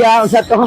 Ya, sa to.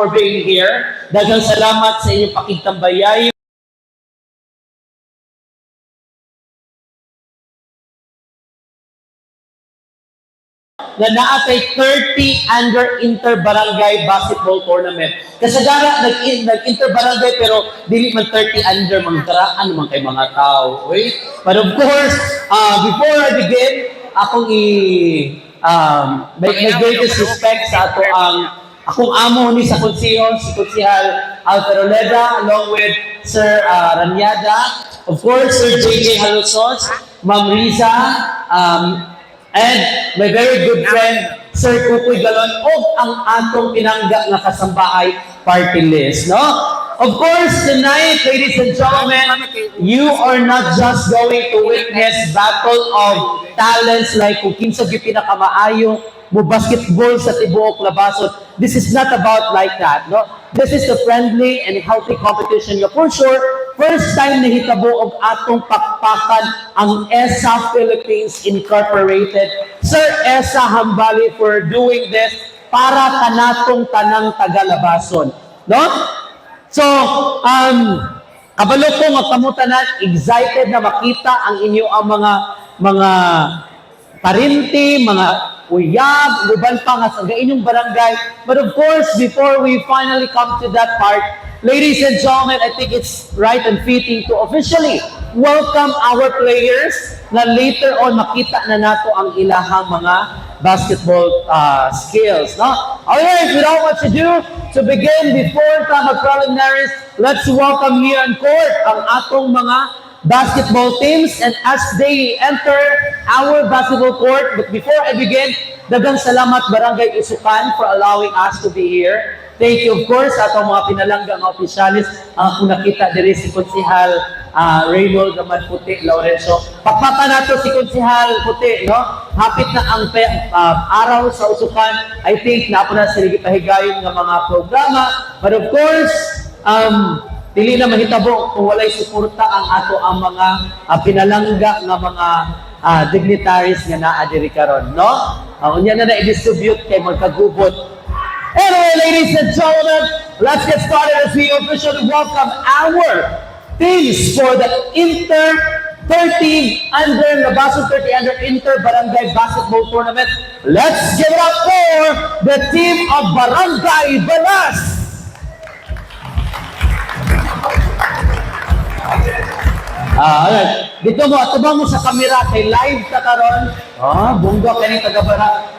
for being here. Daghang salamat sa inyong pakigtambayay. Na naatay 30 under inter-barangay basketball tournament. Kasagara, nag-inter-barangay pero dili man 30 under, magdaraan naman kay mga tao. Okay? But of course, before I begin, akong may greatest respect sa ato akong amo ni sa konseho, si Konsehal Alperoleda, along with Sir Ranyada, of course, Sir J.J. Halusos, Ma'am Riza, and my very good friend, Sir Kukoy Galon, o ang atong pinangga nga kasambahay party list, no? Of course, tonight, ladies and gentlemen, you are not just going to witness battle of talents like kung kinsa gyud pinakamaayo mo basketball sa tibuok labason. This is not about like that, no? This is a friendly and healthy competition. For sure, first time na hitabo og atong pakpakan ang ESA Philippines Incorporated. Sir ESA Hambali for doing this para kanatong tanang tagalabason, no? So, kabalo ko nga kamutanan, excited na makita ang inyo ang mga parinti, mga uyab, uban pa nga sa inyong barangay. But of course, before we finally come to that part, ladies and gentlemen, I think it's right and fitting to officially welcome our players na later on makita na nato ang ilahang mga basketball skills. No? Alright, without much ado, to begin, before tama preliminaries, let's welcome here on court ang atong mga basketball teams, and as they enter our basketball court. But before I begin, daghang salamat Barangay Isukan for allowing us to be here. Thank you, of course, atong mga pinalangga nga opisyalis. Kung nakita diri si Konsehal Reynold Ramad Puti Laurencio. Pakpaka nato si Konsehal Puti, no? Hapit na ang araw sa Usukan. I think napo na sila gipahigayon nga mga programa. But of course, dili na mahitabo kung walay suporta ang ato ang mga pinalangga nga mga dignitaries nga naa diri karon, no? Unya na i-distribute kay magkagubot. Anyway, ladies and gentlemen, let's get started as we officially welcome our teams for the Inter 30 under Labason 30 under Inter Barangay Basketball Tournament. Let's give it up for the team of Barangay Balas. Alright. Dito mo, atubang mo sa kamera kay live ta karon. Bungga kani taga-Bara.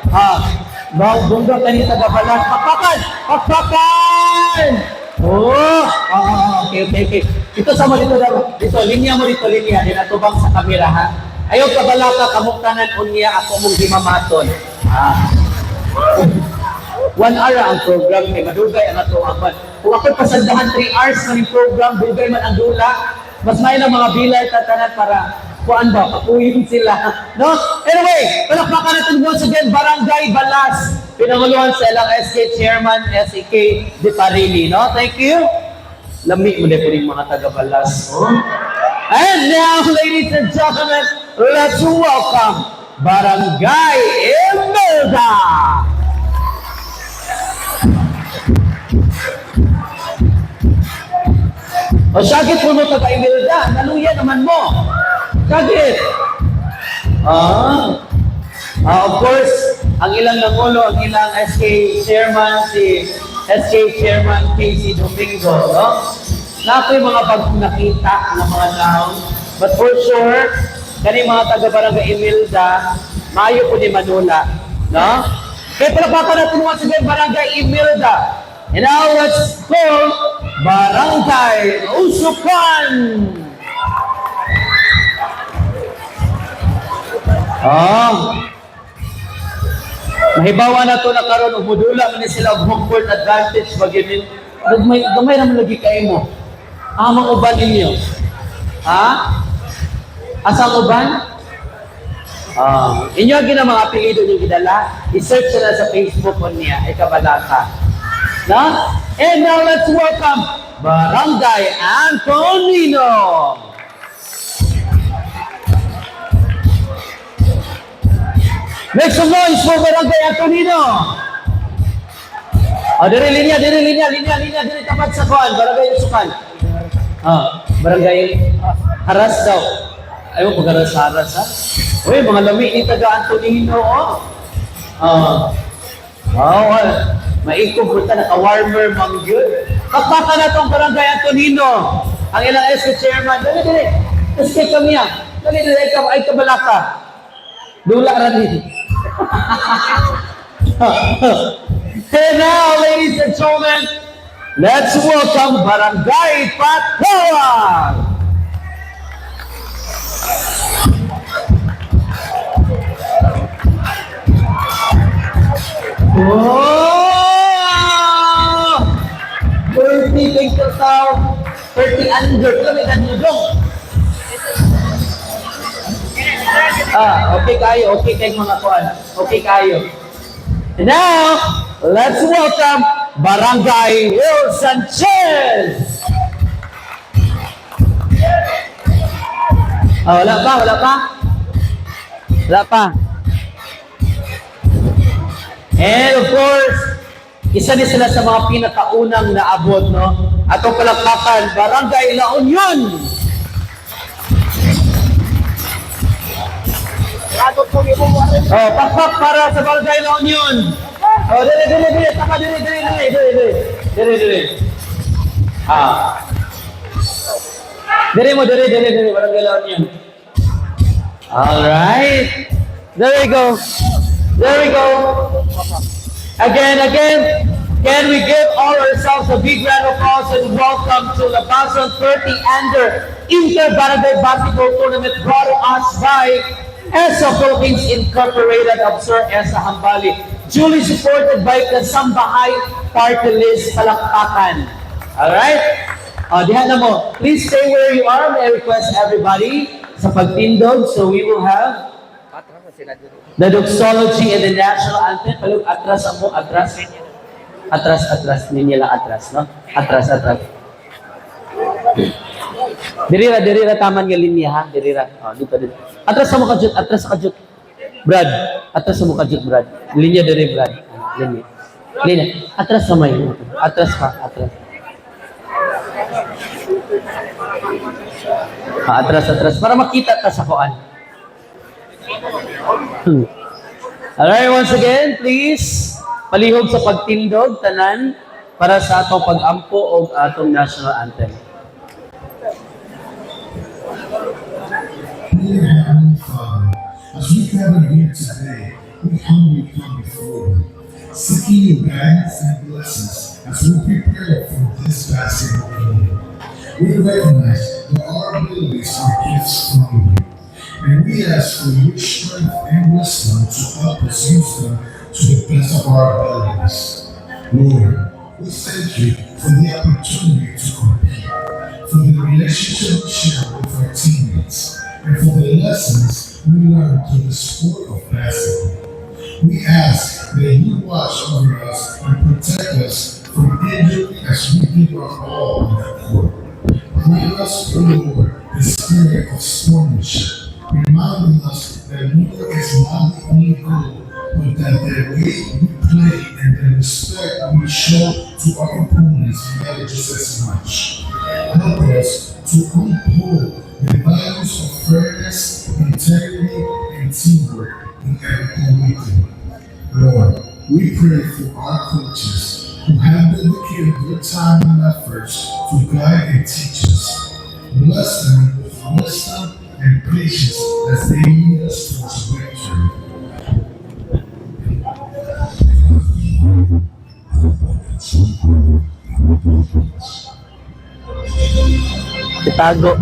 Bungga kani taga-Balas. Pakpakan! Pakpakan! Okay. Ito sa mo dito daw. Dito, linya mo dito, linya. Din atubang sa kamera, ha? Ayaw kabalaka, kamuktanan unya ako mong himamaton. 1 hour ang program kay madugay ang ato apat. Kung ako pasandahan 3 hours man yung program, dugay man ang dula. Mas may na mga bilay tatanan para kuan ba, pakuyin sila. No? Anyway, palakpakan natin once again, Barangay Balas. Pinanguluhan sa ilang SK Chairman, SEK De Parini. No? Thank you. Lami mo na po rin mga taga-Balas. Oh. And now, ladies and gentlemen, let's welcome Barangay Imelda. O sakit po mo taga-Imelda, naluya naman mo. Sakit. Of course, ang ilang nangulo, ang ilang SK Chairman, si SK Chairman Casey Domingo, no? Na ako yung mga nakita ng mga tao. But for sure, kani mga taga-Barangay Imelda, maayo po ni Manula, no? Kaya palapakan natin once again, Barangay Imelda. And now let's call Barangay Usukan. Mahibawa na to na karon umudula man sila og home court advantage bagin gamay naman lagi kay mo. Amang uban ninyo. Asang uban? Inyo gina mga apelyido niyo gidala, i-search na sa Facebook niya ay kabalaka. No? And now let's welcome Barangay Antonino. Make some noise for Barangay Antonino. Diri tapat sa kuan, barangay Usukan. Barangay Haras daw. Ayaw pag-haras ha. Uy, mga lami ni taga Antonino, oh. Maikog punta, naka-warmer, mangyod. Kapaka na tong barangay Antonino. Ang ilang SK chairman, dali. SK kami yan. Dali, ay kabalaka. Dula rin. And now, ladies and gentlemen, let's welcome Barangay Patawag! Oh! 30 picture tao, 30 under, kami ganyan. Okay kayo mga kuan. Okay kayo. And now, let's welcome Barangay Will Sanchez! Wala pa. And of course, isa din sila sa mga pinakaunang naabot, no? Atong palakpakan, Barangay La Union! Pakpak para sa Barangay La Union! Dili, taka dili. Dili, Barangay La Union. Alright. There we go. Again, can we give all ourselves a big round of applause and welcome to the 2030 Under Inter-Barangay Basketball Tournament brought to us by ESA Philippines Incorporated of Sir ESA Hambali. Duly supported by Kasambahay Party List Palakpakan. Alright? Dihan na mo. Please stay where you are. May I request everybody sa pagtindog. So we will have the doxology and the national anthem. Palug, atras mo, atras. Atras. Ninya lang atras, no? Atras. Dirira, taman nga linya, ha? Dirira. Dito. Atras sa mukha jut. Brad. Atras sa mukha jut, Brad. Linya diri, Brad. Linya. Atras sa may. Atras. Atras. Para makita ta sa kuan. Alright, once again, please, palihog sa pagtindog, tanan, para sa atong pag-ampo o atong national anthem. Dear Heavenly Father, as we gather here today, we humbly come before you, seeking your guidance and blessings as we prepare for this basketball game. We recognize that our abilities are gifts from you, and we ask for your strength and wisdom to help us use them to the best of our abilities. Lord, we thank you for the opportunity to compete, for the relationship we share with our teammates, and for the lessons we learn through the sport of basketball. We ask that you watch over us and protect us from injury as we give our all on the court. Grant us, O Lord, the spirit of sportsmanship, reminding us that war is not the only goal, but that the way we play and the respect we show to our opponents matter just as much. Help us to uphold the values of fairness, integrity, and teamwork in everything we do. Lord, we pray for our coaches who have dedicated their time and efforts to guide and teach us. Bless them with wisdom and patience as they lead us towards victory. Itago.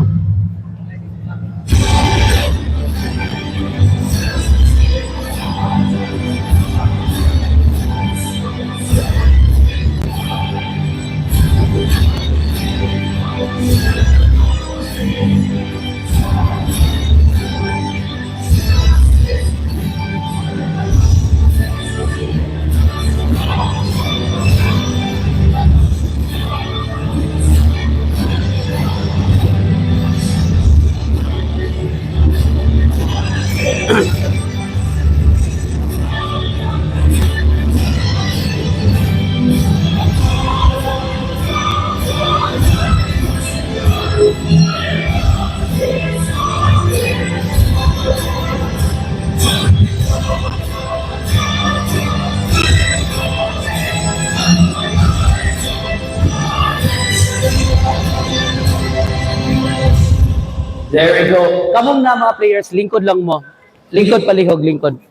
There we go. Kamong na mga players, lingkod lang mo. Lingkod palihog, lingkod.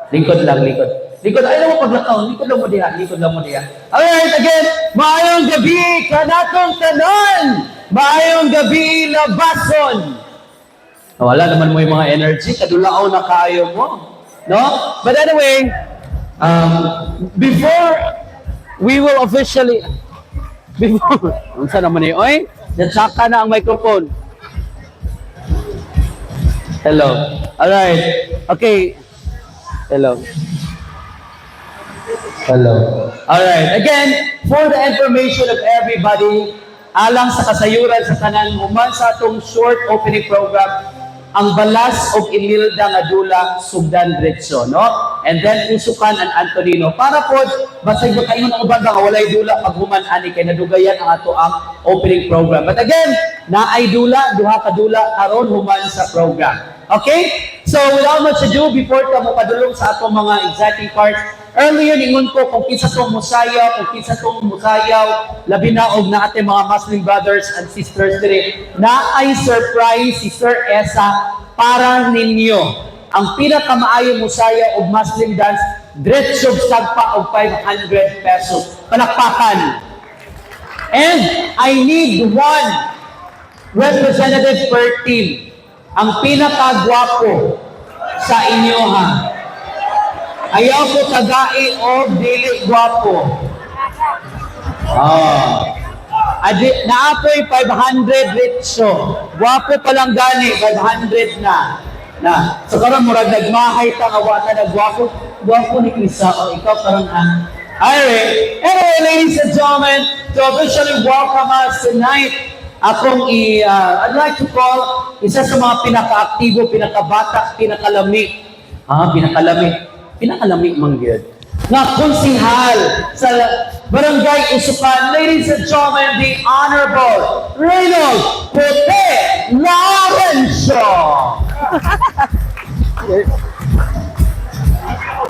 Lingkod lang, lingkod. Lingkod, ay lang mo paglakaw. Lingkod lang mo diha, lingkod lang mo diha. Alright, again, maayong gabi, kanatong tanon. Maayong gabi, labason. Wala naman mo yung mga energy, kadulao na kayo mo. No? But anyway, before we will officially, saan naman yun? Oy, natsaka na ang microphone. Hello. Alright. Okay. Hello. Hello. Alright. Again, for the information of everybody, alang sa kasayuran sa tanan human sa atong short opening program, ang balas og Imelda nga dula sugdan diretso, no? And then usukan ang Antonino para pod basig makaingon ang uban nga walay dula pag human ani kay nadugayan ang ato ang opening program. But again, naay dula, duha ka dula karon human sa program. Okay? So without much ado, before ta mo padulong sa atong mga exciting parts, earlier ningon ko kung kinsa tong musayaw, labi na og na ating mga Muslim brothers and sisters dire, na ay surprise si Sir Esa para ninyo. Ang pinakamaayong musaya og Muslim dance, diretso sagpa og 500 pesos. Palakpakan. And I need one representative per team. Ang pinakagwapo sa inyo ha. Ayaw ko tagai o dili gwapo. Naapoy 500 ritso. Gwapo pa lang gani, 500 na. So karon murag nagmahay ta nga wa ta nagwapo. Gwapo ni Krisa o ikaw karon ha. Alright. Anyway, ladies and gentlemen, to officially welcome us tonight, I'd like to call isa sa mga pinaka-aktibo, pinaka-bata, pinaka-lami. Pinaka-lami mangyod. Nga konsihal sa Barangay Usukan, ladies and gentlemen, the Honorable Reynold Puti Laurencio.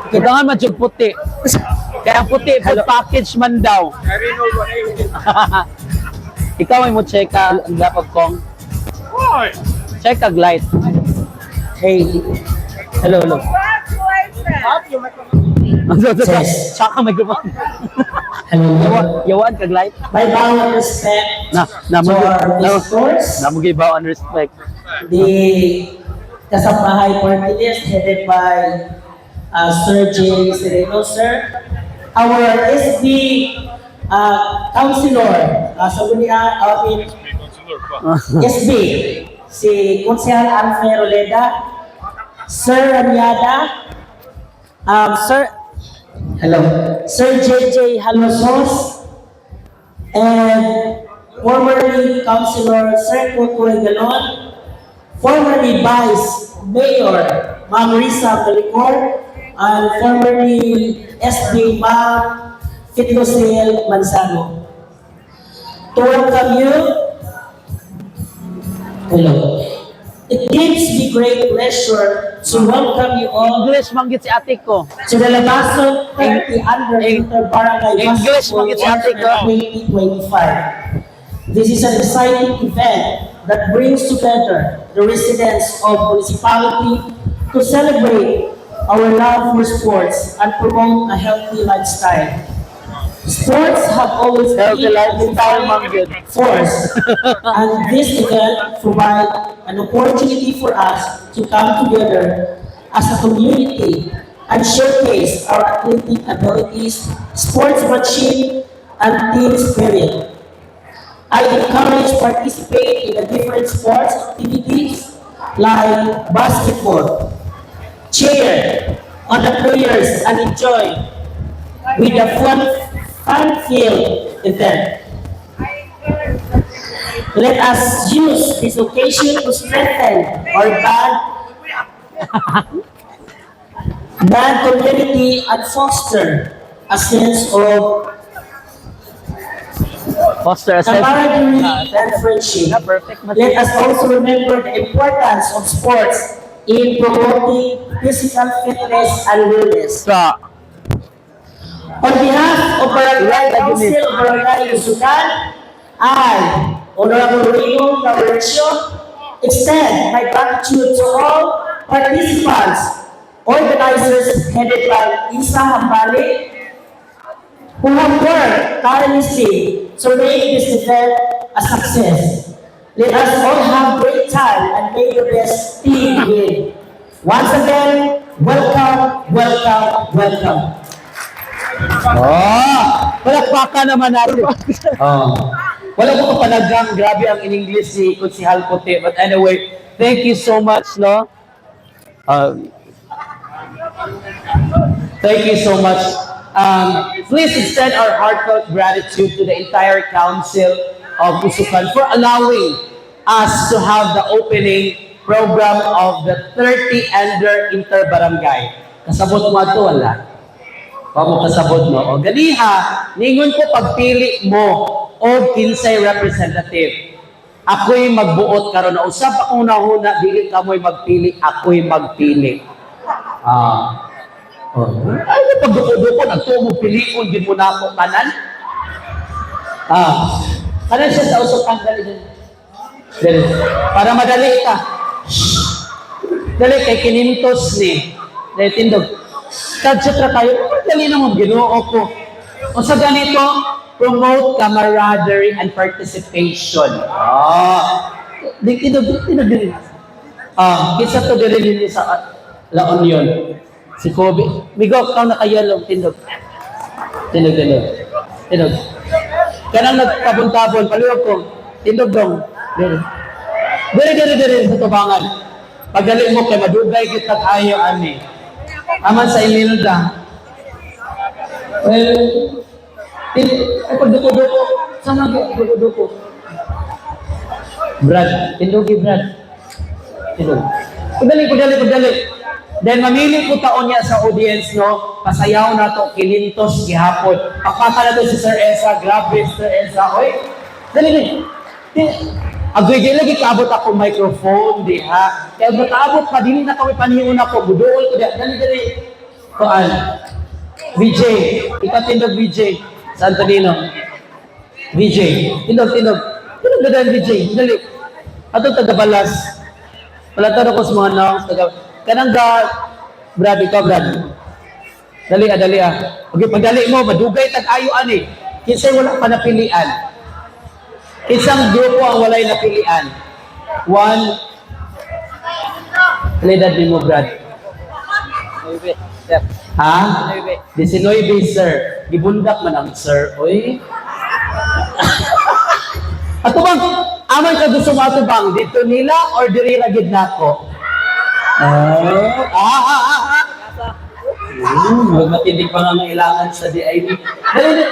Kita nga madyo puti. Kaya puti, full package man daw. Ikaw ay mo check ang lapag kong. Check ang light. Hey. Hello. Tsaka microphone. Hello. Yawan kag light. My bow and respect to our visitors, Namugibaw and respect. the Kasambahay Party List headed by Sir J. Sereno, sir. Our SB Councilor, SB, si Konsehal Anfe Roleda, Sir Ramiada, Sir JJ Halosos, and formerly Councilor Sir Kukoy Galon, formerly Vice Mayor Ma'am Risa Calicor, and formerly SB Ma'am Fitosel Manzano. To welcome you, hello. It gives me great pleasure to welcome you all English manggit si ate ko. to the Labason 30 Under Barangay English Basketball manggit si ate ko. 2025. This is an exciting event that brings together the residents of municipality to celebrate our love for sports and promote a healthy lifestyle. Sports have always Healthy been lifestyle, a manggit. force, and this event provides an opportunity for us to come together as a community and showcase our athletic abilities, sportsmanship, and team spirit. I encourage participate in the different sports activities like basketball, cheer on the players, and enjoy with the fun-filled event. Let us use this occasion to strengthen our band community and foster a sense of Foster a sense. camaraderie and friendship. Perfect. Let us also remember the importance of sports in promoting physical fitness and wellness. On behalf of Barangay Council of Barangay Usukan, I, Honorable Rino Laurencio, extend my gratitude to all participants, organizers headed by Isa Hambali, who have worked tirelessly to make this event a success. Let us all have great time and may the best team win. Once again, welcome, welcome, welcome. Palakpakan naman natin. Wala ko kapalagang, grabe ang in-English ni Kunsihal Puti. But anyway, thank you so much, no? Thank you so much. Please extend our heartfelt gratitude to the entire Council of Usukan for allowing us to have the opening program of the 30 Ender Interbarangay. Kasabot mo ito, wala? Pamo kasabot mo. O ganiha, ningon ko pagpili mo o kinsay representative. Ako'y magbuot karon na usab akong nahuna, dili ka mo'y magpili, ako'y magpili. Ay, pagduko-duko, nagtuo mo pilion, din mo na ako kanan. Kanan siya sa usukan, dali. Para madali ka. Dali, kay kinintos ni. Dali, tindog. Kadsutra tayo, dali naman, ginoo ko. O sa ganito, promote camaraderie and participation. Tindog. Kisa to dili sa La Union. Si Kobe. Migo, ikaw na kayalong, tindog. Tindog. Kanang nagtabon-tabon, paliwag ko. Tindog dong. Diri, sa tubangan. Pagdali mo kay madugay kita ayaw, ani. Aman sa Imelda. Well, pagduko-duko. Saan ang duko-duko? Brad. Tindogi, Brad. Tindog. Pagdali. Then mamili po taon niya sa audience, no? Pasayaw na to, kilintos, gihapon. Pakpata na to si Sir Esa, grabe Sir Esa. Oy, dali. Agoy, lagi kaabot ako microphone, di ha? Kaya makaabot pa, dili na kami panihon ako, budool ko di. Dali. Koan. VJ, ikatindog VJ. San Antonino. VJ, tindog. Tindog na VJ, dali. Atong tagabalas. Palatan ako sa mga naong tagabalas. Kanang Brad, ikaw, Brad. Dali. Okay, pagdali mo, madugay tag-ayo, ani. Kinsay wala pa napilian. Isang grupo ang walay napilian. 1. Edad din mo, Brad. 19, sir. Ha? 19, sir. Gibundak man ang sir. Oy. Ato bang, aman ka gusto mo ato bang, dito nila or diri ragid nako? Magmatindig pa nga ngailangan sa DID. Dali.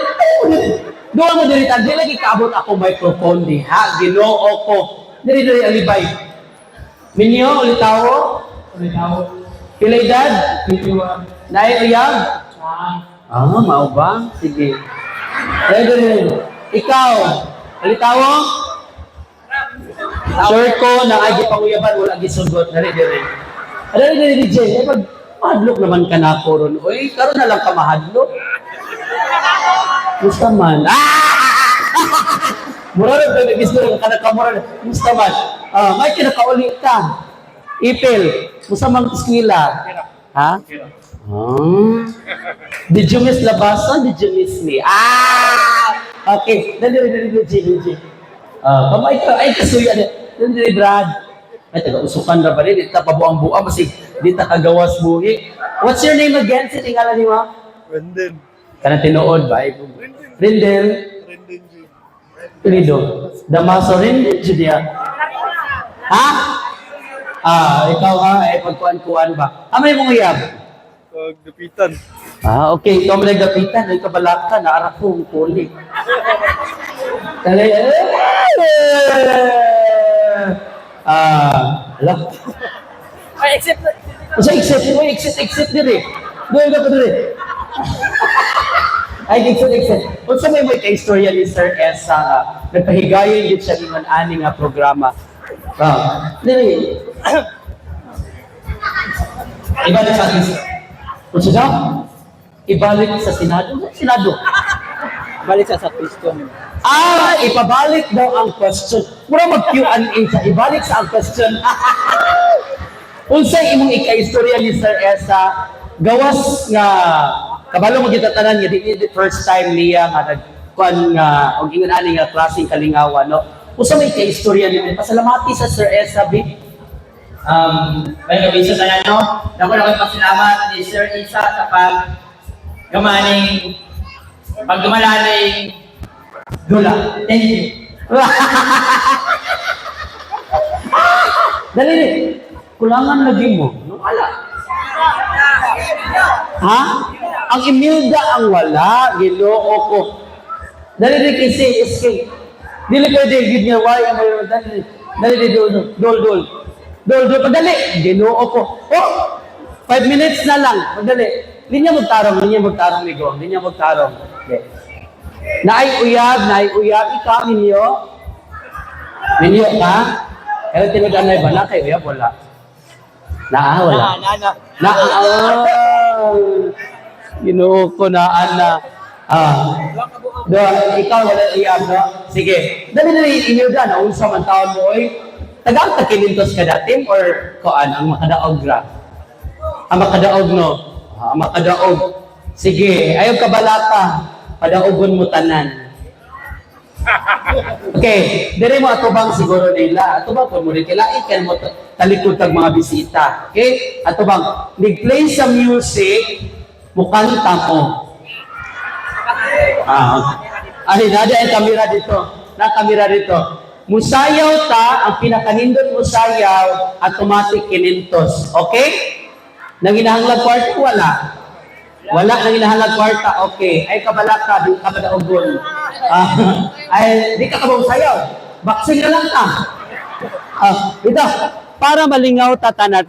Doon mo diri tadi lagi kaabot ako microphone di ha. Ginoo ko. Diri alibay. Minyo ulitawo. Pilay dad. 21. Nay uyab. Mao ba? Sige. Dali. Ikaw. Ulitawo. Sure ko na agi panguyaban wala gisugot. Dali. DJ. Pag mahadlok naman ka na ako ron. Uy, karon na lang ka mahadlok. Musta man. Murado ka gusto ka nakakamurado. Musta man. May kinakauli ka. Ipil. Musta mang eskwela. Ha? Did you miss labasan? Did you miss me? Okay. Dali, DJ. Pamay ka. Ay, kasuya. Dali, Brad. Ay, taga-usukan na ba rin? Di ta pabuang-buang. Masig, di ta kagawas buhi. What's your name again? Sitingala ni mo? Rendel. Kanang tinuod ba? Rendel. Rido. Damaso Rendel, Judia. Ha? Ikaw ha? Pagkuhan-kuhan ba? May mong uyab? Pagdapitan. Okay. Ikaw may nagdapitan. Ay kabalaka. Naarap kong kulit. Dali. Alam. Ay, except Exit diri. Doon ka pa diri. Ay, exit. Unsa may ka-istorya ni Sir Esa nga nagpahigayon yun siya ng ani nga programa. Dili. Ibalik sa atin. Unsa daw? Ibalik sa Senado? Senado. Balik sa question. Ipabalik daw ang question. Mura mag-Q&A sa ibalik sa ang question. Unsay imong ika-istorya ni Sir Esa, gawas nga kabalo mo gitatanan nga di first time niya nga nagkuan nga og ingon ani nga klaseng kalingawan, no? Usa may ika-istorya ni pasalamati sa Sir Esa bi. May kabisa na no? Dako na pasalamat ni Sir Isa sa pagdumalanay dula. Thank you. Dali. Kulangan lagi mo. Wala. Ha? Ang Imelda ang wala. Ginoo ko. Dali kasi escape. Dili pwede gid nga why ang dali dol. Padali. Ginoo ko. 5 minutes na lang. Padali. Linya magtarong ligo. Linya magtarong. Okay. Naay uyab, ikaw ninyo. Ninyo ka? Kaya tinaganay ba na kayo uyab? Wala. Wala. Ginoo ko na. Ikaw wala uyab, no? Sige. Dali, Imelda, naunsa man taon mo, oy. Tagang takilintos ka dating or koan ang makadaog ra? Ang makadaog, no? Ang makadaog. Sige, ayaw ka balata. Padaogon mo tanan. Okay, dire mo atubang siguro nila. Atubang mo rin kailangan ikan mo talikod kag mga bisita. Okay? Atubang, nag-play sa music, mukanta mo. Nada ang kamera dito. Musayaw ta, ang pinakanindot musayaw, automatic kinintos. Okay? Nanginahanglag kwarta, wala. Wala nang inahalag kwarta, okay. Ay kabalaka, di ka madaogon. Ay, di ka kabang sayaw. Baksing na lang ka. Dito, para malingaw tatanan,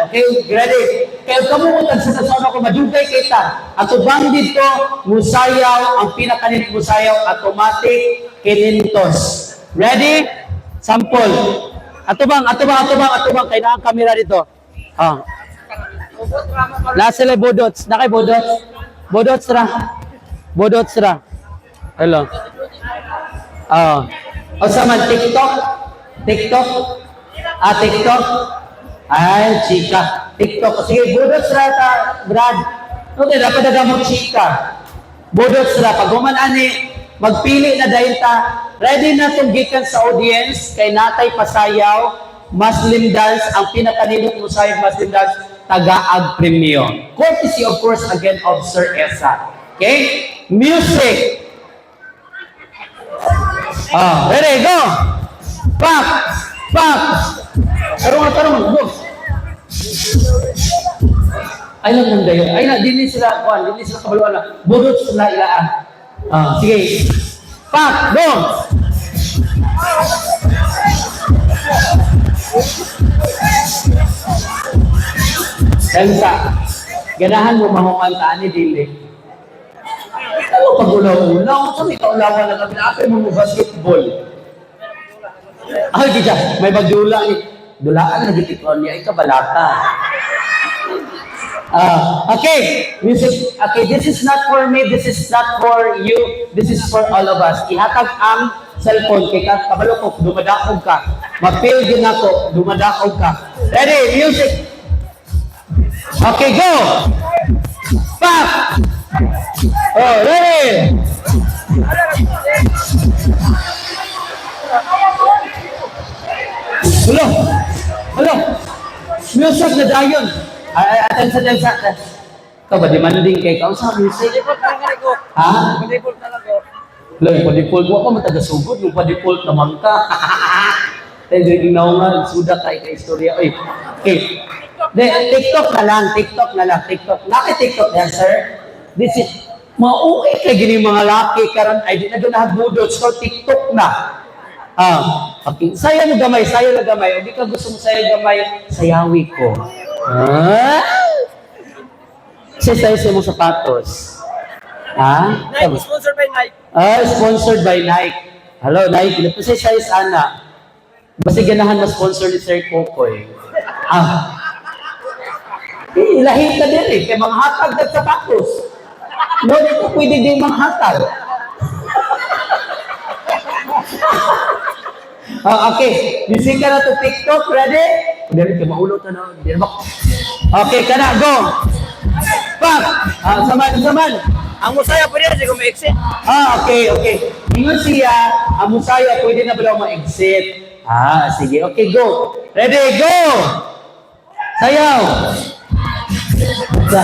okay? Ready? Kaya kamuutan sa kasama ko, madugay kita. At ubang dito, musayaw, ang pinakanit musayaw, automatic, kinintos. Ready? Sample. Atubang, kaya na ang kamera dito. Nasa le bodots. Nakay bodots. Bodots ra. Hello. O sa man TikTok. TikTok. Ay, chika. TikTok. Sige, bodots ra ta, Brad. Okay, dapat na mo chika. Bodots ra. Pag human ani, magpili na dahil ta. Ready na itong gikan sa audience. Kay Natay Pasayaw. Muslim dance. Ang pinakanilot mo sa Muslim dance. Tagaag Premio. Courtesy, of course, again, of Sir Esa. Okay? Music! Ready, go! Pak! Tarong, go! Ay lang nang dayo. Ay na, dili sila kabaluan. Budot sila ilaan. Sige. Pak! Go! Elsa, ganahan mo mahumantaan ni Dili. Ano pag-ulaw-ulaw? Sa may kaulawan na kami, apay mo basketball. Ay, di siya, may magdula ni. Dulaan na gitikon niya, ikabalata. Okay, music. Okay, this is not for me, this is not for you, this is for all of us. Ihatag ang cellphone kay kabalo ko, dumadaog ka. Mapil din ako, dumadaog ka. Ready, music. Okay, go! Pop! Ready! Hello! Music na dayon! Attention. Ikaw ba, di man din kay ikaw sa music? Ha? Pa-default mo ako, matagasugod. Yung pa-default naman ka. Dahil ginaw nga, suda kay istorya. Okay. TikTok na lang. Naki-TikTok yan, sir. This is, mauwi kay gini mga laki karon ay di na doon nagbudot. So, TikTok na. Okay. Sayo na gamay. O di ka gusto mo sayo gamay, sayawi ko. Size mo sapatos. Nike, sponsored by Nike. Sponsored by Nike. Hello, Nike. Ito si size ana. Basta ganahan na sponsor ni Sir Kokoy. Ilahi ka din kay mga hatag at sapatos. No, di ko pwede din mga hatag. Okay. Busy ka na to TikTok. Ready? Dali ka maulot na. Okay, kana. Go. Pak. Saman. Ang musaya po rin, kung may exit. Okay. Ingon siya, ang musaya pwede na ba daw ma-exit? Sige. Okay, go. Ready, go! Sayaw! Patsa.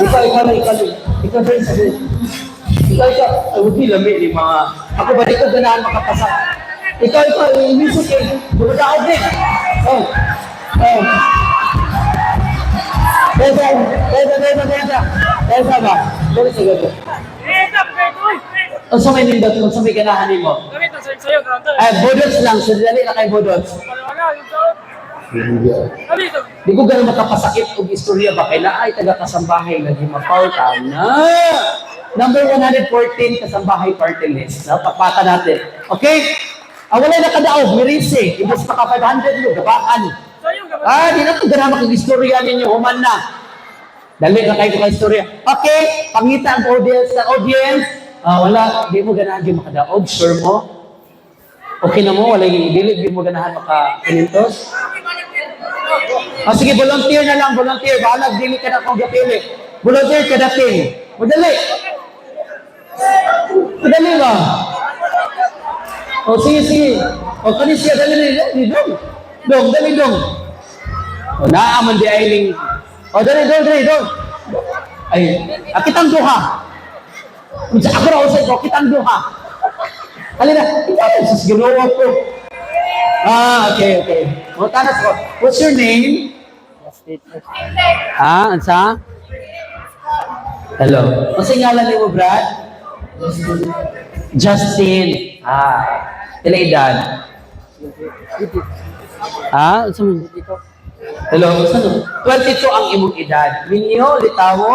Ikaw rin sabi. Ikaw. Ay, huwag nilami ni mga... Ako ba dito ganahan makapasak? Ikaw, yung music eh. Bumadaog din. Desa ba? Dali sa gabi. O sa may nindot, o sa may ganahan mo? Bodots lang. So, dali na kay Bodots. Di ko ganun makapasakit og istorya ba? Kaya ay taga-kasambahay lagi mapauta na. Number 114, kasambahay party list. Pakpaka natin. Okay? Wala na kadaog, mirise. Imbes pa ka 500 mo, gabaan. Di na ito ganun makag-istorya ninyo. Human na. Dali na kayo ka istorya. Okay? Pangita ang audience. Wala, di mo ganahan yung makadaog. Sure mo? Okay na mo? Wala yung dili, di mo ganahan makakinintos? Sige, volunteer na lang, volunteer. Bahalag, dili ka na kung gapili. Volunteer ka natin. Madali. Madali ba? Sige. Kanis siya, dali. Dong. Naaman di ailing. Dali. Ay, kitang duha. Ako na usay ko, kitang duha. Halina, ikaw sa ginawa ko. Okay. Tanas ko. What's your name? Ansa? Hello. Ang singalan ni mo, Brad? Justin. Ilang edad? Hello. 22 ang imong edad. Minyo, litawo?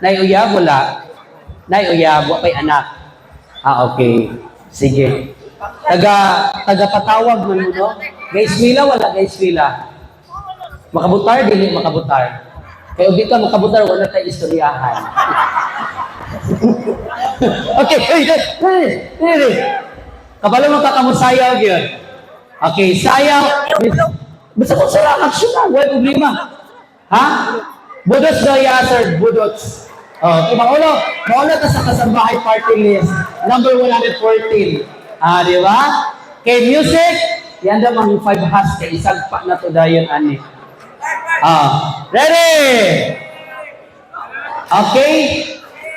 Naiuyab, wala? Naiuyab, pa'y anak. Okay. Sige. Taga-patawag man mo, no? Guys, wila, wala guys, wila. Makabutar, dili makabutar. Kaya dito makabutar, wala tayo istoryahan. Okay, hey. Kabalo mo kakamusayaw yun. Okay, sayaw. Basta ko sila action wala problema. Budots daw yasir, budots. Okay, maulo ka sa kasambahay party list. Number 114. Di ba? Kay music, yan daw mga 5 has kay isang pa na to dayon ani. Ready? Okay.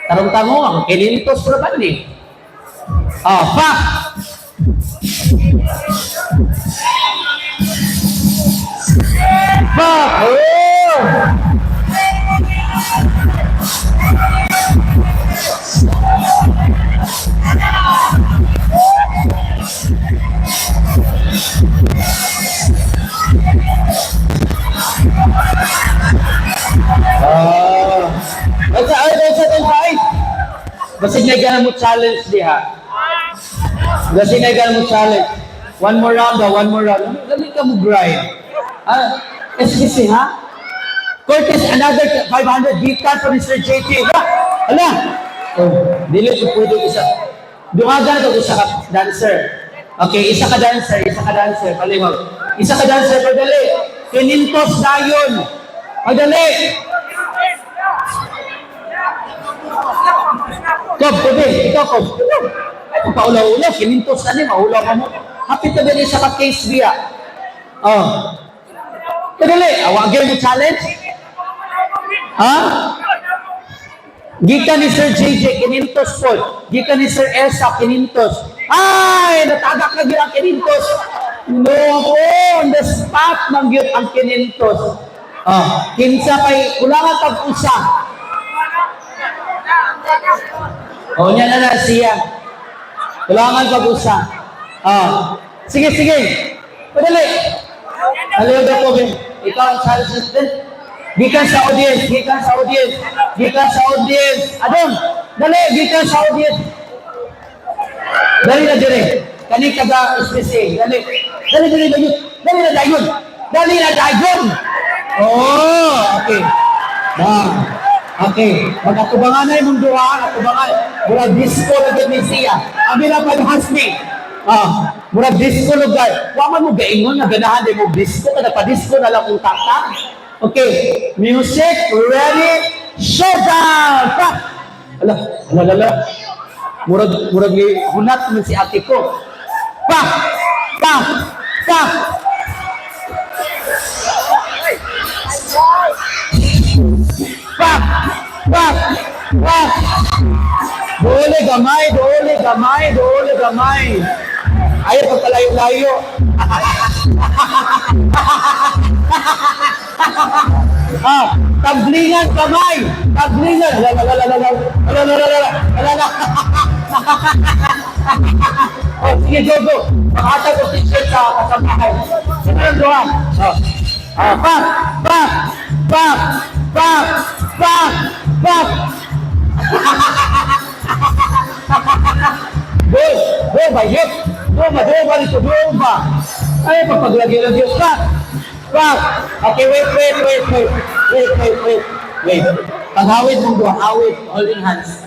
Tarong-tamo ako. Kinintos na ba ni? Pa! Pa! Basig na gana mo challenge diha. Basig na gana mo challenge. One more round. Dali ka mo grind. SPC ha? Curtis, another 500 gift card for Mr. JT. Hala! Dili ko pwede isa. Dumagan ito isa ka dancer. Okay, isa ka dancer. Palimag. Isa ka dancer, pagdali. Kinintos na yun. Pagdali. Kob, pwede. Ikaw, Kob. Paulaw-ulaw, kinintos na niya, maulaw ka mo. Hapit na ba niya sa ka-case biya? Pagdali. Awagin mo challenge? Gikan ni Sir JJ, kinintos po. Gikan ni Sir Elsa, kinintos. Ay, natagak na gyud ang kinintos. No, on the spot man gyud ang kinintos. Kinsa kay kulangan tag-usa. Nya na siya. Kulangan pag-usa. Sige. Padali. Aliw daw po, ikaw ang challenge din. Gikan sa audience. Adon, dali, gikan sa audience. Dali na dire. Kani kaga SPC. Dali na dayon. Okay. Okay, magkatubangan na yung duha, katubangan. Murag disco na gid ni siya. Abi na padhas ni. Murag disco lugar. Wa man mo gaingon nga ganahan di mo disco kada pa disco na lang utak ta. Okay, music ready, showdown. Pa. Ala. Murag ni hunat man si ate ko. Pa. Dole gamay. Ayaw pagkalayo-layo. Tablingan kamay. Oh, sige, go. Makata ko t-shirt sa kasambahay. Sino yung doha? Pak! Go, bayit. Go ba? Ay, papaglagi-lagi. Pak! Okay, wait. Paghawid mong doha, hawid, holding hands.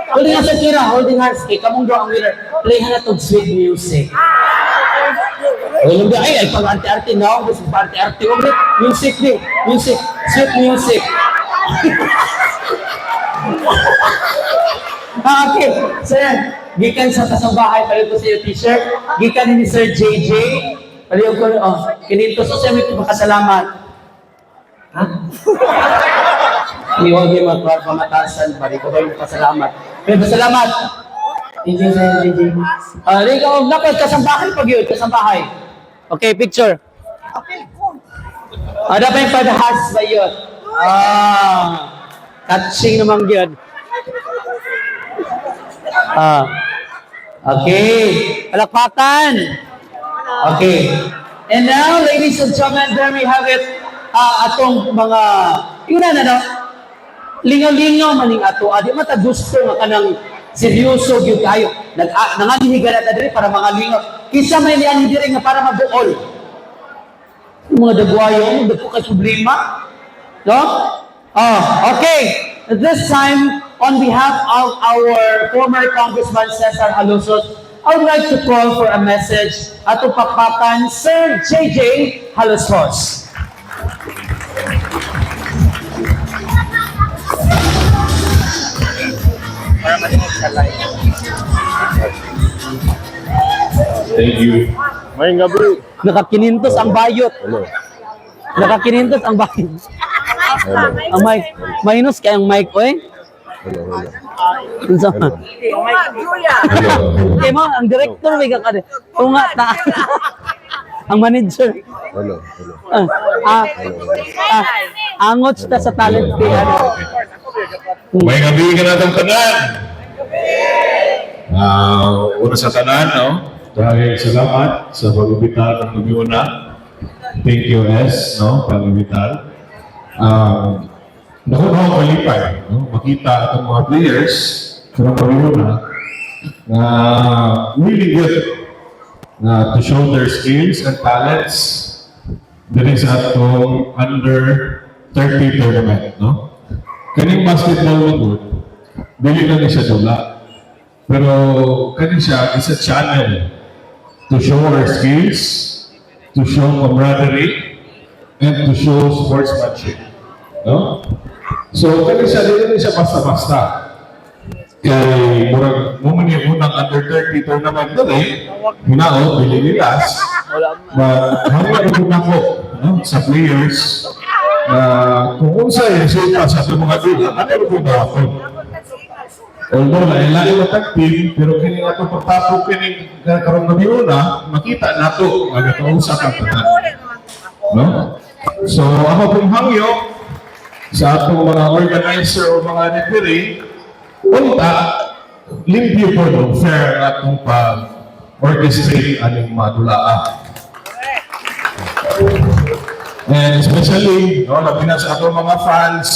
Holding hands sa tira, holding hands. Kay kamong doha ang winner. Play na itong sweet music. Ay, pag-arte-arte na ako. Pag-arte-arte. Music. Sweet music. Okay. Sir, gikan sa kasambahay, paliw ko sa iyo t-shirt. Gikan ni Sir JJ. Paliw ko, kininto sa siya, may makasalamat. Ha? Hindi huwag yung magkawar pamatasan. Balik ko ba yung pasalamat? May pasalamat. Thank you, Sir JJ. Ikaw, napad, kasambahay pag yun, kasambahay. Okay, picture. Ano ba yung padahas ba yun? Touching naman yun. Okay. Palakpakan. Okay. And now, ladies and gentlemen, there we have it. Atong mga, yun na, lingaw-lingaw maning ato. Di mata gusto nga kanang seryoso yun kayo. Nanganihigalat na diri para mga lingaw. Kisa may liyan diri nga para mabuol. Yung mga dagwayo, dagko kay problema. No? Okay. This time, on behalf of our former Congressman Cesar Halusos, I would like to call for a message at upakpakan Sir JJ Halusos. Thank you. May gabi. Nakakinintos ang bayot. Hello. Nakakinintos ang bayot. Hello. Ang mic. Minus kayang mic, oy. Hello. Unsa? Hello. Kay mo, ang director may kakade. Tunga ta. Ang manager. Hello. Angot ta sa talent kay ano. May gabi ka na itong tanan. Una sa tanan, no? Dahil salamat sa pag-ubital ng Lumiuna. Thank you, S, no? Pag-ubital. Naku na ako malipay, no? Makita itong mga players sa Lumiuna na really good to show their skills and talents dali sa atong under 30 tournament, no? Kaning basketball mo good, dili na siya dula. Pero kaning siya is a channel to show our skills, to show camaraderie, and to show sportsmanship. No? So kaning siya, dili na siya basta-basta. Kay murag mo man yung unang under 30 tournament dali, hinao, bili nilas. But hanggang rin ako, no? Sa players, kung unsa yung resulta sa itong mga dila, ano rin ako? Although lain-lain na tag-team, pero kini nga itong pagtapok kini karong gabi una, makita na ito, magkakausap ang tanan. No? So ako pong hangyo sa atong mga organizer o mga referee, unta, limpyo po no, fair at itong pag-orchestrate aning madulaan. And especially, no, labi na sa atong mga fans,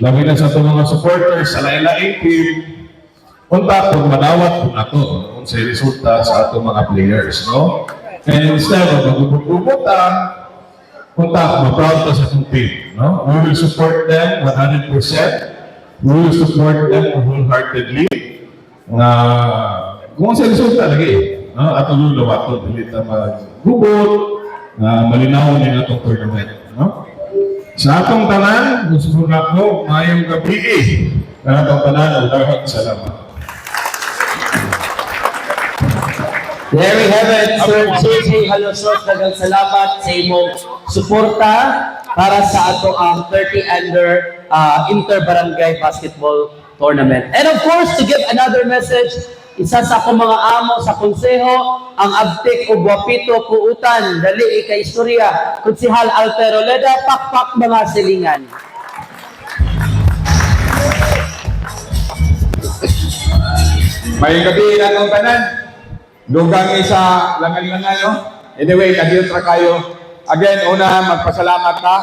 labi na sa atong mga supporters sa lain-laing team, unta kung manawat kung ato kung sa resulta sa atong mga players, no? And instead of mag-ubot-ubot unta, ma-proud ta sa atong team, no? We will support them 100%. We will support them wholeheartedly. Kung sa resulta lagi, atong lulawato, dili ta magbubot, malinaw nila itong tournament. Sa atong tanan, gusto ko mayong gabi na atong tanan, daghang salamat. There we have it, Sir JJ Halosos. Daghang salamat sa imong suporta para sa ato ang 30 under inter-barangay basketball tournament. And of course, to give another message, isa sa akong mga amo sa konseho, ang abtik o guwapito kuutan, dali ikay istorya, Kunsihal Alter Oleda, pakpak mga silingan. May gabi na itong tanan. Dugang isa langan-langan, no? Anyway, kadiyot kayo. Again, una, magpasalamat ka.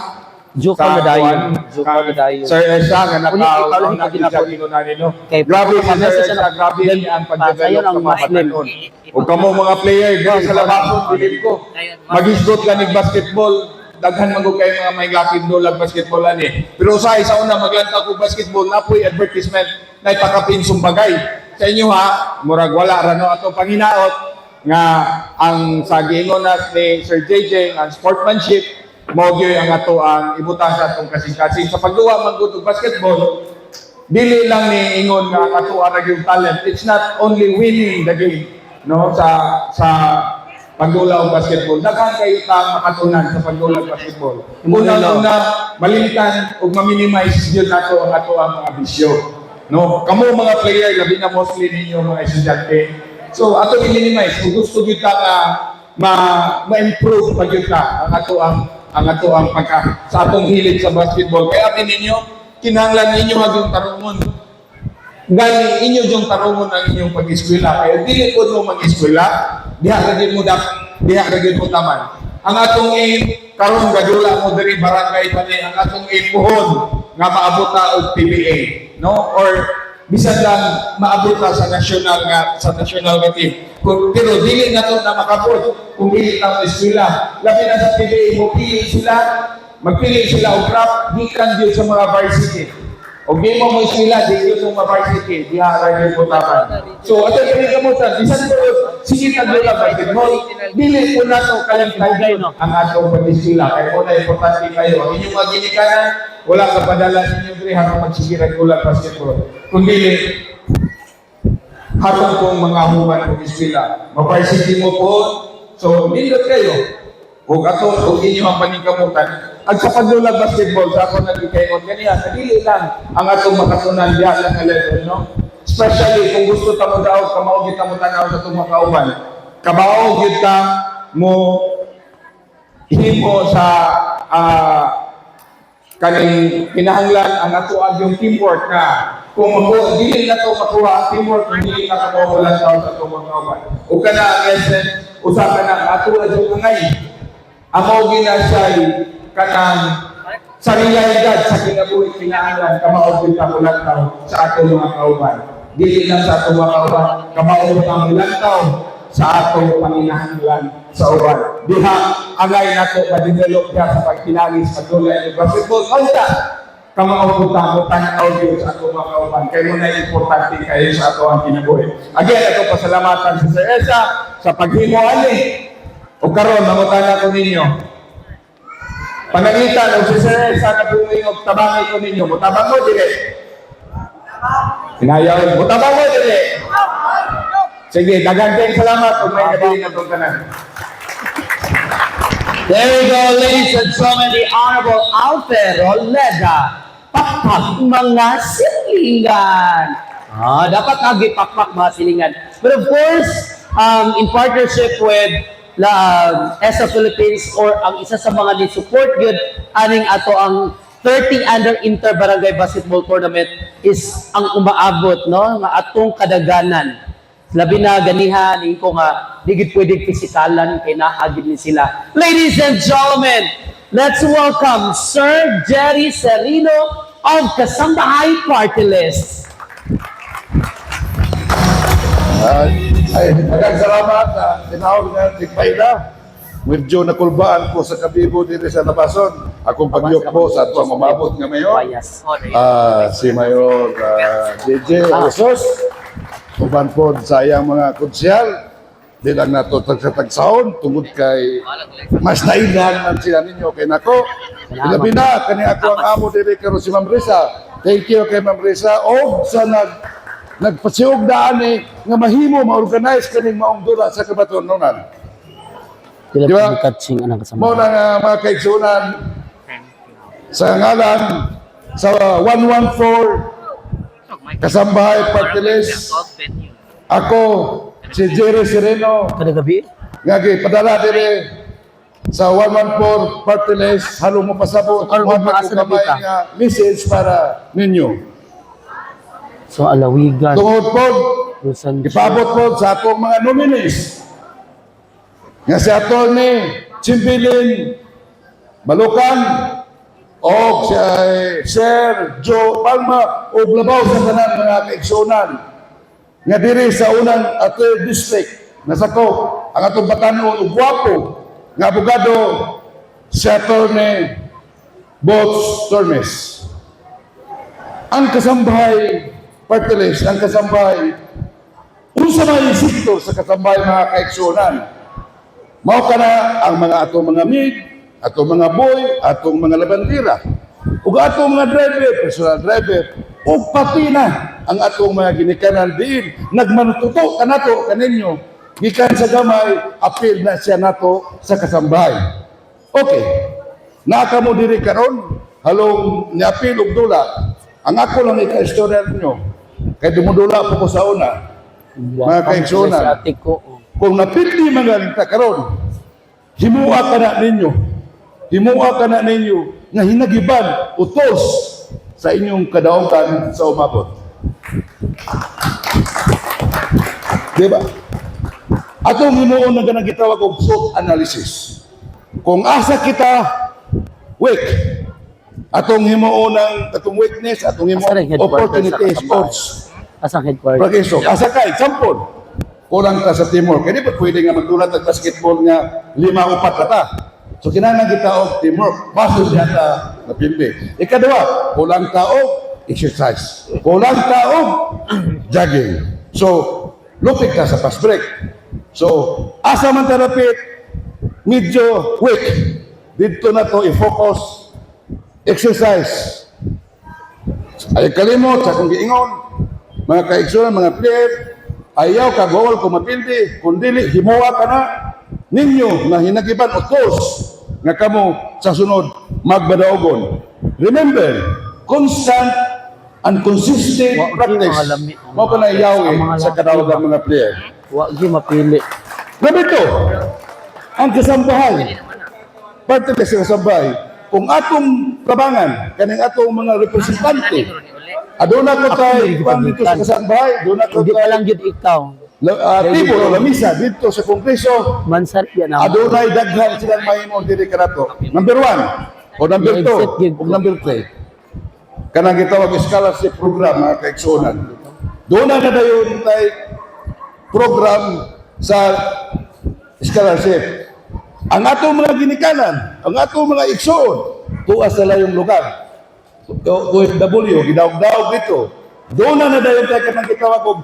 Joke sa na dayon. kuwan, Joke na dayon. Sir Esa, nga Ikaw lang nakaw hindi sa kinunan nino. Okay, Grabe si Sir message Esa, na- grabe Then, ang sayon pag-develop ang sa mga Muslim. batanon. Huwag ka mo mga player, dito sa labason, bilib ko. Mag-isgot ka ng basketball, daghan magod kayo mga may lakid dolag basketball ani. Pero sa una maglanta ko basketball na po'y advertisement na ipakapinsong bagay. Sa inyo ha, murag wala ra no ato panginaot nga ang sa giingon na ni Sir JJ ang sportsmanship mao gyud ang ato ang ibutang sa atong kasing-kasing sa pagduwa man gud og basketball. Dili lang ni ingon nga ang ato ra gyud talent. It's not only winning the game no sa pagdula og basketball. Daghan kayo ta makatunan sa pagdula og basketball. Una-una malimitan ug ma-minimize gyud nato ang ato ang mga bisyo. No, kamo mga player labi na mostly ninyo mga estudyante. So ato i-minimize kung gusto gyud ta nga ma-improve pa gyud ta ang ato ang pagka sa atong hilig sa basketball. Kaya atin ninyo kinahanglan ninyo maging tarungon. Gani inyo yung tarungon ang inyong pag-eskwela. Kaya dili po mo mag-eskwela, diha ra gyud mo taman. Ang atong aim karon gadula mo diri barangay pa ni ang atong aim puhon nga maabot ta og PBA, no? Or bisan lang maabot ta sa national nga team. Pero dili na to na makabot kung dili ta mo eskwela. Labi na sa PBA mo magpili sila og craft gikan gyud sa mga varsity. O di mo mo sila, di yun yung varsity, di harang yung putakan. So, ato yung kamutan, bisan po, sige tagula basketball, dili po na ito kalimtay ang atong pag-iskwela. Kaya po na importante kayo. Ang inyong maginikanan, wala ka padala sa inyong diri harang magsigiran gula basketball. Kung dili, hatang pong mga human pag-iskwela. Ma-varsity mo po, so, nindot kayo. Huwag ato, huwag inyo ang paningkamutan. At sa pagdulag basketball, sa ako nag-ikayon, ganyan, nadili lang ang atong makatunan diyan lang na level, no? Especially kung gusto ta mo daw, kamaog kita mo tanaw sa itong makauban. Kamaog kita mo himo sa kaning kinahanglan ang ato yung teamwork na kung dili na to makuha ang teamwork, kung dili na kapawalan daw sa itong makauban. O ka na ang lesson, usa ka na ato yung ngay. Amaw ginasay kanang sa realidad sa kinabuhi kinahanglan kamaog kita mulantaw sa ato mga kauban. Dili lang sa ato mga kauban, kamaog ang mulantaw sa ato panginahanglan sa uban. Diha angay nato ma-develop diha sa pagkinalis sa dulay ng basketball. Unta kamaog ta tanaw sa ato mga kauban. Kay mo na importante kayo sa ato ang kinabuhi. Again, ato pasalamatan sa Sir Esa sa paghimo ani. O karon mangutana ko ninyo. Panangitan o si Sir Esa na pumingog tabangay ko ninyo. Mutabang mo dire. Hinayawin. Mutabang mo dire. Sige, daghang salamat kung may gabi na itong tanan. There we go, ladies and gentlemen, the Honorable Alter Oleda. Pakpak mga silingan. Dapat pakpak mga silingan. But of course, in partnership with ESA Philippines or ang isa sa mga ni-support good aning ato ang 30 under inter-barangay basketball tournament is ang umaabot no nga atong kadaganan. Labi na ganihan ko nga digid pwedeng pisikalan kay naagid ni sila. Ladies and gentlemen, let's welcome Sir Jerry Serino of Kasambahay Party List. Ay, daghang salamat sa tinawag na tigpayda. medyo nakulbaan ko sa kabibo dito sa labason. Akong pagyok po sa ito ang umabot nga mayor. Si Mayor JJ Resos. Uban po sa iyang mga konsyal. Di lang nato tagsa-tagsahon tungod kay mas nailan man sila ninyo kay nako. Ilabi na kani ako ang amo diri karon si Ma'am Risa. Thank you kay Ma'am Risa og sa nagpasiog daan ni nga mahimo ma-organize kaning maong dula sa kabatunonan. Di ba? Mo na nga mga kaigsunan sa ngalan sa 114 Kasambahay Party List. Ako si Jerry Sereno Kada gabi? nga gipadala dire sa 114 Party List halong mo pasabot So, mo maasa na kamay kita? nga message para ninyo. So, alawigan. Tungod po, ipabot po sa atong mga nominees nga si Atty. Chimbilin Balukan o si Sir Joe Palma o labaw sa tanan mga kaigsunan nga diri sa unang Atty. District nasako ang atong batanon o gwapo nga abogado si Atty. Bots Tormes. Ang kasambahay Party List, ang kasambahay unsa may sektor sa kasambahay mga kaigsunan. Mao kana ang mga atong mga mid, atong mga boy, atong mga labandira, ug atong mga driver, personal driver, ug pati na ang atong mga ginikanan diin nagmanututo kanato kaninyo gikan sa gamay apil na siya nato sa kasambahay. Okay. Nakamo diri karon halong niapil og dula. Ang ako lang ika-istorya ninyo kay dumudula po ko sa una. Mga kaigsunan. Kung napildi mga ta karon, himuha ka na ninyo. Himuha ka na ninyo nga hinagiban utos sa inyong kadaogan sa umabot. Diba? Atong himuon na ganang gitawag og SWOT analysis. Kung asa kita weak, atong himuon ng atong weakness, atong himuon opportunities, sports. Asang headquarters? Progreso. Asa ka, example. Kulang ka sa Timor. Kaya di ba pwede nga magdulat ng basketball nga 5-4 kata. So kinahanglan kita og Timor. Baso siya ta napildi. Ikadua, kulang ka og exercise. Kulang ka og jogging. So, lupit ka sa fast break. So, asa man tarapit, medyo weak. Dito na to i-focus. Exercise. Ay kalimot sa kung giingon, mga kaigsunan, mga player, ayaw ka goal kung mapildi, kung dili, himuwa ka na ninyo na hinagiban utos nga kamo sa sunod magbadaogon. Remember, constant and consistent practice. Mo pa na iyaw sa kadawagan mga player. Wag yung mapili. Grabe to, ang kasambahay, parte na sa kasambahay, kung atong kabangan, kaning atong mga representante, aduna ko tayo, kung dito sa kasambahay, aduna ko Hindi pa lang tayo, yun ikaw. tibo o lamisa, dito sa Kongreso, Mansar yan ang adunay daghan silang mahimo diri kanato. Number 1 o number 2 o number 3. Kanang gitawag scholarship program mga kaigsunan. Doon na dayon tay program sa scholarship. Ang atong mga ginikanan, ang atong mga igsoon, tuwas na yung lugar. OFW, gidawag-dawag dito. Doon na dayon tayo kanang gitawag og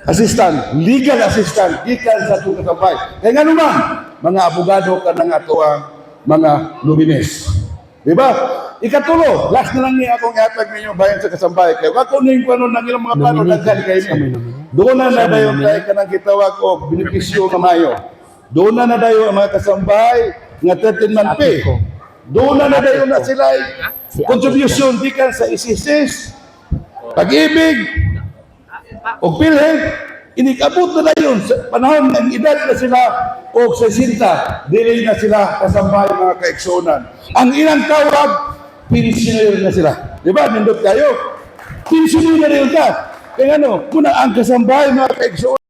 assistant, legal assistant, gikan sa itong kasabay. Kaya nga naman, mga abogado ka na nga ito ang mga lumines. Diba? Ikatulo, last na lang niya akong ihatag ninyo bayan sa kasambay. Kaya ako nung kung ano nang ilang mga plano, nagkan kayo niyo. Doon na dayon tayo ka nang gitawag og benepisyo na mayo. Doon na dayon ang mga kasambay nga 13-month pay. Doon na dayon na sila contribution gikan sa SSS, Pag-ibig, o PhilHealth, inikabot na yun sa panahon ng edad na sila o sa sinta, dili na sila kasambay mga kaigsunan. Ang ilang tawag, pensioner na sila. Di ba? Nindot kayo. Pensioner na rin ka. Kaya ano, kuna ang kasambay mga kaigsunan,